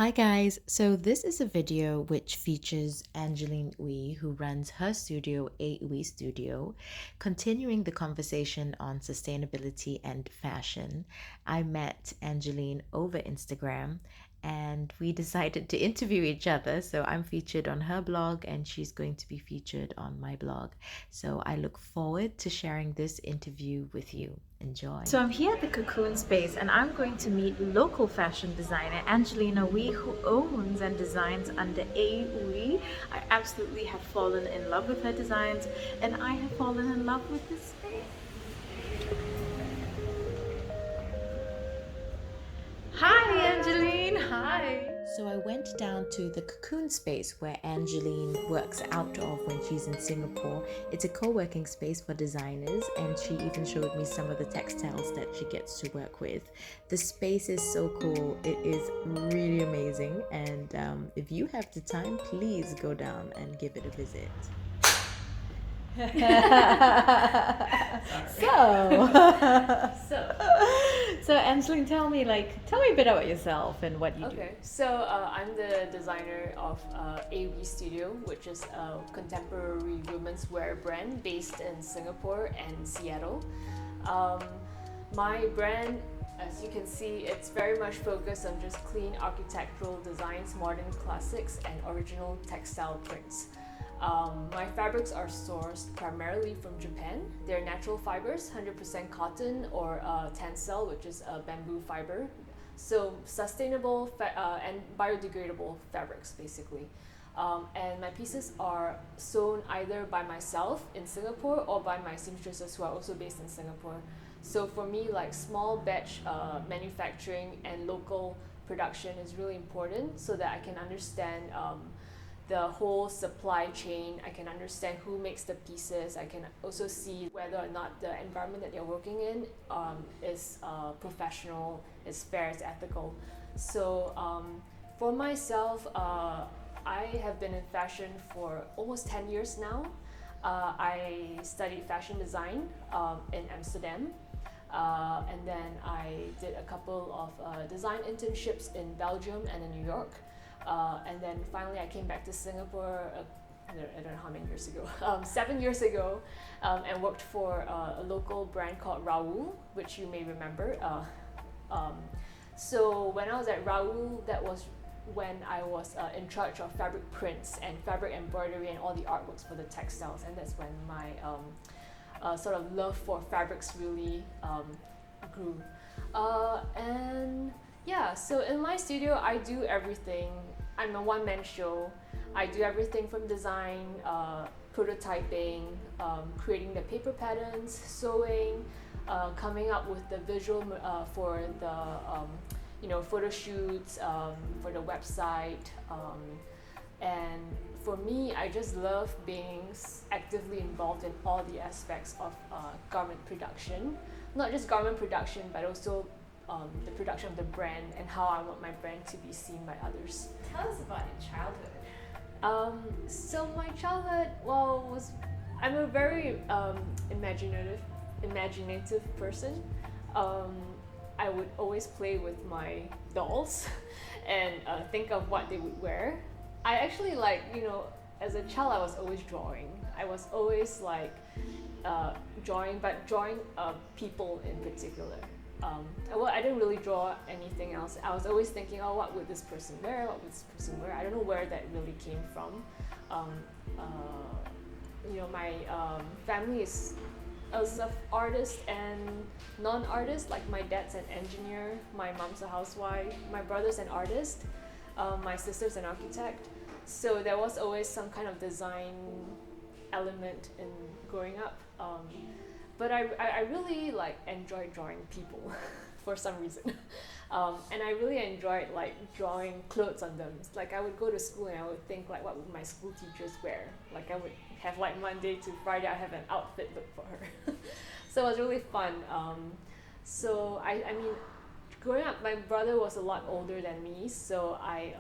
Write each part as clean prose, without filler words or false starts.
Hi guys, so this is a video which features Angeline Oei, who runs her studio, aoei Studio, continuing the conversation on sustainability and fashion. I met Angeline over Instagram and we decided to interview each other. So I'm featured on her blog and she's going to be featured on my blog. So I look forward to sharing this interview with you. Enjoy. So I'm here at the Cocoon Space and I'm going to meet local fashion designer Angeline Oei, who owns and designs under aoei. I absolutely have fallen in love with her designs and I have fallen in love with this space. Hi Angeline, hi! So I went down to the Cocoon Space where Angeline works out of when she's in Singapore. It's a co-working space for designers and she even showed me some of the textiles that she gets to work with. The space is so cool. It is really amazing and if you have the time, please go down and give it a visit. So Angeline, tell me a bit about yourself and what you do. Okay, so I'm the designer of aoei Studio, which is a contemporary women's wear brand based in Singapore and Seattle. My brand, as you can see, it's very much focused on just clean architectural designs, modern classics, and original textile prints. My fabrics are sourced primarily from Japan. They're natural fibers, 100% cotton or tencel, which is a bamboo fiber. So sustainable and biodegradable fabrics, basically. And my pieces are sewn either by myself in Singapore or by my seamstresses who are also based in Singapore. So for me, like small batch manufacturing and local production is really important so that I can understand the whole supply chain. I can understand who makes the pieces. I can also see whether or not the environment that you're working in is professional, is fair, is ethical. So for myself, I have been in fashion for almost 10 years now. I studied fashion design in Amsterdam. And then I did a couple of design internships in Belgium and in New York. And then finally I came back to Singapore, I don't know how many years ago, 7 years ago, and worked for a local brand called Raoul, which you may remember. So when I was at Raoul, that was when I was in charge of fabric prints and fabric embroidery and all the artworks for the textiles, and that's when my sort of love for fabrics really grew. And yeah, so in my studio I do everything. I'm a one-man show. I do everything from design, prototyping, creating the paper patterns, sewing, coming up with the visual for the photo shoots, for the website, and for me, I just love being actively involved in all the aspects of garment production. Not just garment production, but also the production of the brand and how I want my brand to be seen by others. Tell us about your childhood. So my childhood, I'm a very imaginative person. I would always play with my dolls and think of what they would wear. I actually as a child I was always drawing. I was always drawing people in particular. I didn't really draw anything else. I was always thinking, oh, what would this person wear? What would this person wear? I don't know where that really came from. My family is of artists and non-artists. Like my dad's an engineer, my mom's a housewife, my brother's an artist, my sister's an architect. So there was always some kind of design element in growing up. But I really enjoyed drawing people for some reason. And I really enjoyed drawing clothes on them. I would go to school and I would think what would my school teachers wear? I would have Monday to Friday, I have an outfit look for her. So it was really fun. So I mean, growing up, my brother was a lot older than me, so I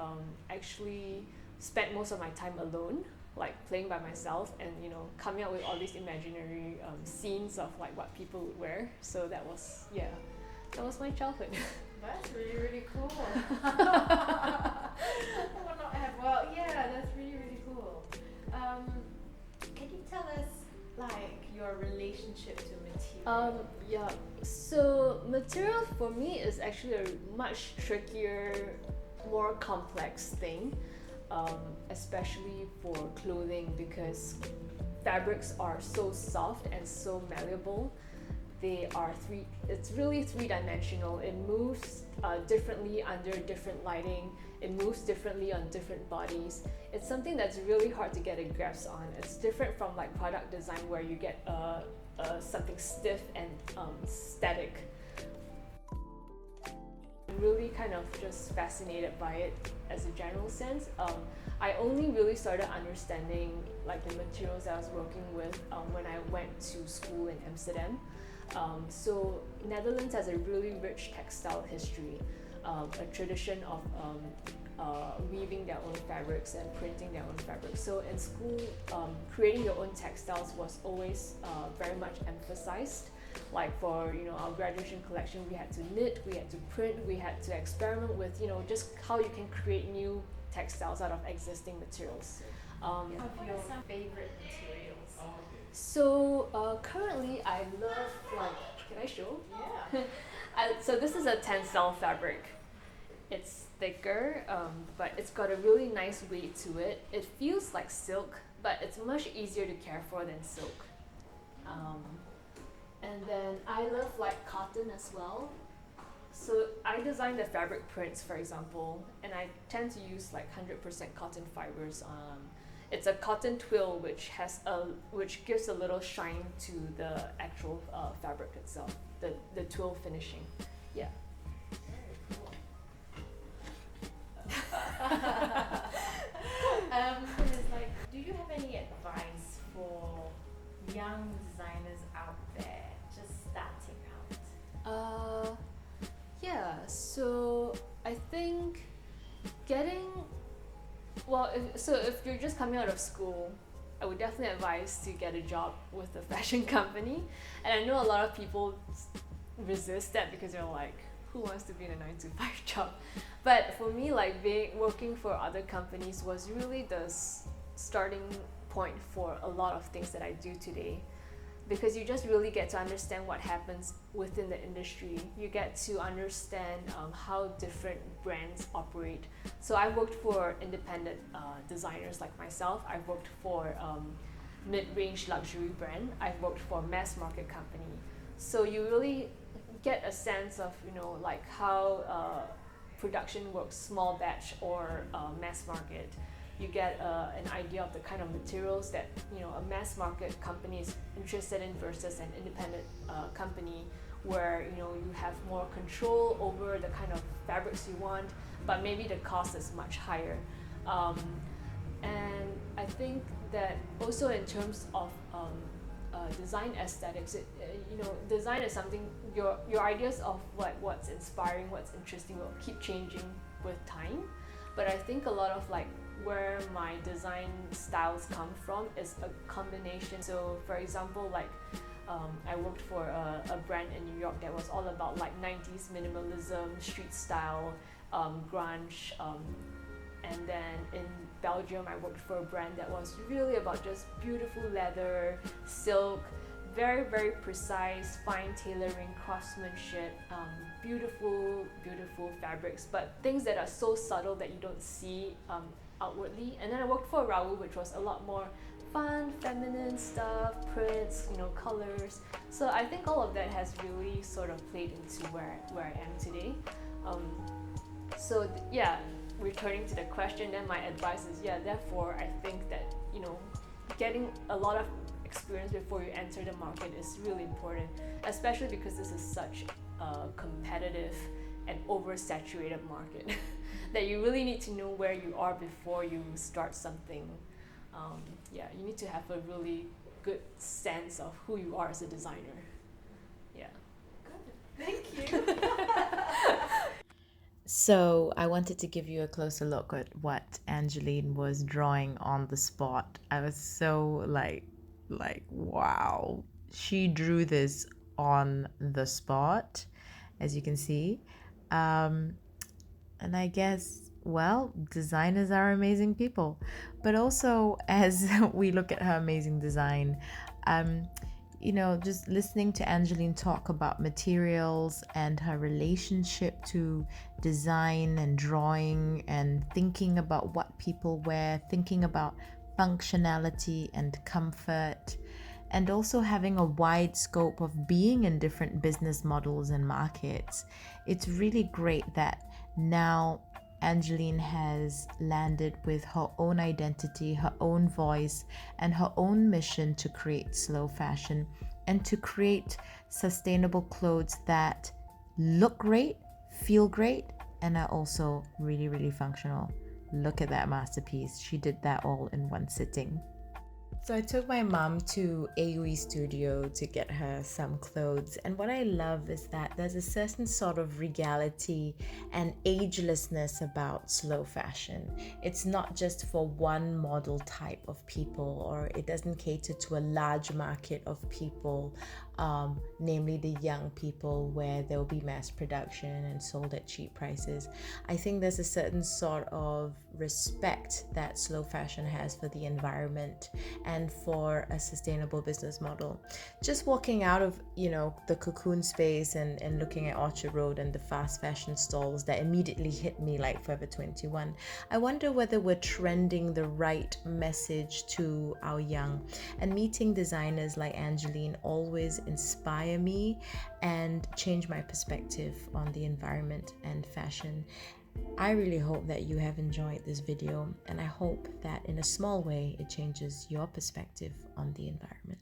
actually spent most of my time alone, playing by myself and coming up with all these imaginary scenes of what people would wear. So that was my childhood. That's really, really cool. for me, it's actually a much trickier, more complex thing, especially for clothing, because fabrics are so soft and so malleable. It's really three-dimensional. It moves differently under different lighting. It moves differently on different bodies. It's something that's really hard to get a grasp on. It's different from like product design, where you get something stiff and static. I'm really kind of just fascinated by it as a general sense. I only really started understanding like the materials I was working with when I went to school in Amsterdam. So Netherlands has a really rich textile history, a tradition of weaving their own fabrics and printing their own fabrics. So in school, creating your own textiles was always very much emphasized. Like for our graduation collection, we had to knit, we had to print, we had to experiment with just how you can create new textiles out of existing materials. What are some favorite materials? So currently I love, like, can I show? Yeah. So this is a tencel fabric. It's thicker, but it's got a really nice weight to it. It feels like silk, but it's much easier to care for than silk. And then I love like cotton as well. So I design the fabric prints, for example, and I tend to use like 100% cotton fibers. It's a cotton twill which gives a little shine to the actual fabric itself, the twill finishing. Yeah. It's like, do you have any advice for young designers out there just starting out? Yeah. So I think if you're just coming out of school, I would definitely advise to get a job with a fashion company. And I know a lot of people resist that because they're like, who wants to be in a 9-to-5 job? But for me, like working for other companies was really the starting point for a lot of things that I do today, because you just really get to understand what happens within the industry. You get to understand how different brands operate. So I worked for independent designers like myself. I've worked for mid-range luxury brand. I've worked for mass market company. So you really get a sense of like how production works, small batch or mass market. You get an idea of the kind of materials that a mass market company is interested in versus an independent company, where you have more control over the kind of fabrics you want, but maybe the cost is much higher. And I think that also in terms of design aesthetics, design is something, your ideas of what's inspiring, what's interesting will keep changing with time. But I think a lot of like where my design styles come from is a combination. So for example, like I worked for a brand in New York that was all about like 90s minimalism, street style, grunge, and then in Belgium I worked for a brand that was really about just beautiful leather, silk, very very precise, fine tailoring, craftsmanship, beautiful fabrics, but things that are so subtle that you don't see outwardly. And then I worked for Raoul, which was a lot more fun, feminine stuff, prints, colors. So I think all of that has really sort of played into where I am today. Returning to the question, then my advice is therefore I think that getting a lot of experience before you enter the market is really important, especially because this is such a competitive and oversaturated market that you really need to know where you are before you start something. You need to have a really good sense of who you are as a designer. Yeah. Good. Thank you. So I wanted to give you a closer look at what Angeline was drawing on the spot. I was so like wow. She drew this on the spot, as you can see. And I guess, well, designers are amazing people. But also, as we look at her amazing design, just listening to Angeline talk about materials and her relationship to design and drawing and thinking about what people wear, thinking about functionality and comfort, and also having a wide scope of being in different business models and markets. It's really great that now Angeline has landed with her own identity, her own voice, and her own mission to create slow fashion and to create sustainable clothes that look great, feel great, and are also really, really functional. Look at that masterpiece. She did that all in one sitting. So I took my mom to aoei Studio to get her some clothes, and what I love is that there's a certain sort of regality and agelessness about slow fashion. It's not just for one model type of people, or it doesn't cater to a large market of people, namely the young people, where there will be mass production and sold at cheap prices. I think there's a certain sort of respect that slow fashion has for the environment and for a sustainable business model. Just walking out of, the cocoon space and looking at Orchard Road and the fast fashion stalls that immediately hit me like Forever 21, I wonder whether we're trending the right message to our young. And meeting designers like Angeline always inspire me and change my perspective on the environment and fashion. I really hope that you have enjoyed this video, and I hope that in a small way it changes your perspective on the environment.